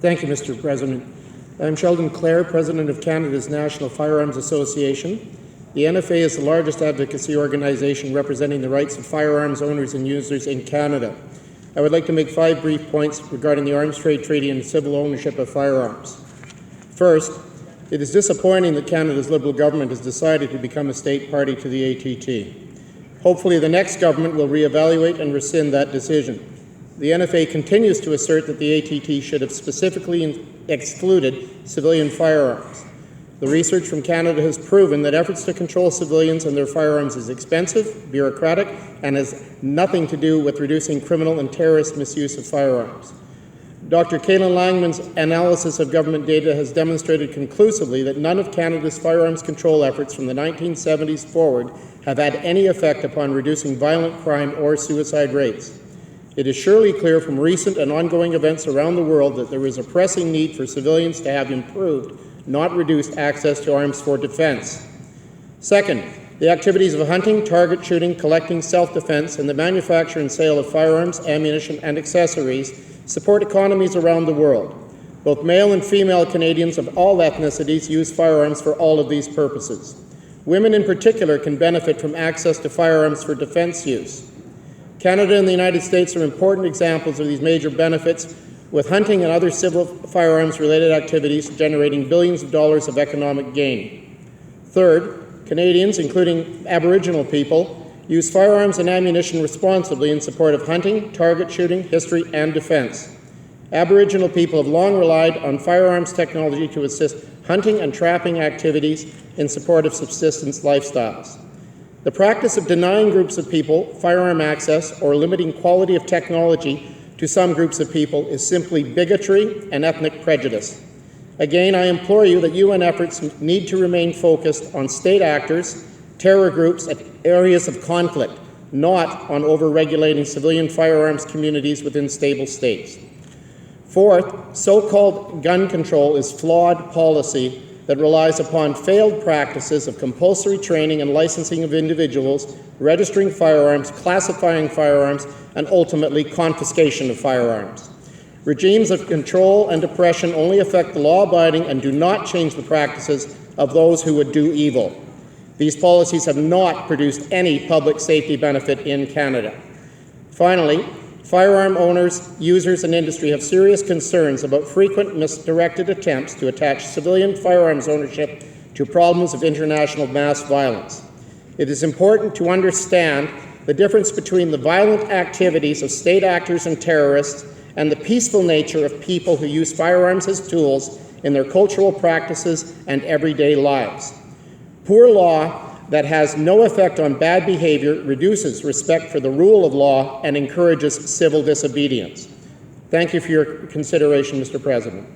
Thank you, Mr. President. I'm Sheldon Clare, President of Canada's National Firearms Association. The NFA is the largest advocacy organization representing the rights of firearms owners and users in Canada. I would like to make 5 brief points regarding the Arms Trade Treaty and civil ownership of firearms. First, it is disappointing that Canada's Liberal government has decided to become a state party to the ATT. Hopefully the next government will reevaluate and rescind that decision. The NFA continues to assert that the ATT should have specifically excluded civilian firearms. The research from Canada has proven that efforts to control civilians and their firearms is expensive, bureaucratic, and has nothing to do with reducing criminal and terrorist misuse of firearms. Dr. Caitlin Langman's analysis of government data has demonstrated conclusively that none of Canada's firearms control efforts from the 1970s forward have had any effect upon reducing violent crime or suicide rates. It is surely clear from recent and ongoing events around the world that there is a pressing need for civilians to have improved, not reduced, access to arms for defense. Second, the activities of hunting, target shooting, collecting, self-defense, and the manufacture and sale of firearms, ammunition, and accessories support economies around the world. Both male and female Canadians of all ethnicities use firearms for all of these purposes. Women in particular can benefit from access to firearms for defense use. Canada and the United States are important examples of these major benefits, with hunting and other civil firearms-related activities generating billions of dollars of economic gain. Third, Canadians, including Aboriginal people, use firearms and ammunition responsibly in support of hunting, target shooting, history, and defense. Aboriginal people have long relied on firearms technology to assist hunting and trapping activities in support of subsistence lifestyles. The practice of denying groups of people firearm access or limiting quality of technology to some groups of people is simply bigotry and ethnic prejudice. Again, I implore you that UN efforts need to remain focused on state actors, terror groups, and areas of conflict, not on over-regulating civilian firearms communities within stable states. Fourth, so-called gun control is flawed policy that relies upon failed practices of compulsory training and licensing of individuals, registering firearms, classifying firearms, and ultimately confiscation of firearms. Regimes of control and oppression only affect the law-abiding and do not change the practices of those who would do evil. These policies have not produced any public safety benefit in Canada. Finally, firearm owners, users, and industry have serious concerns about frequent misdirected attempts to attach civilian firearms ownership to problems of international mass violence. It is important to understand the difference between the violent activities of state actors and terrorists and the peaceful nature of people who use firearms as tools in their cultural practices and everyday lives. Poor law that has no effect on bad behavior reduces respect for the rule of law and encourages civil disobedience. Thank you for your consideration, Mr. President.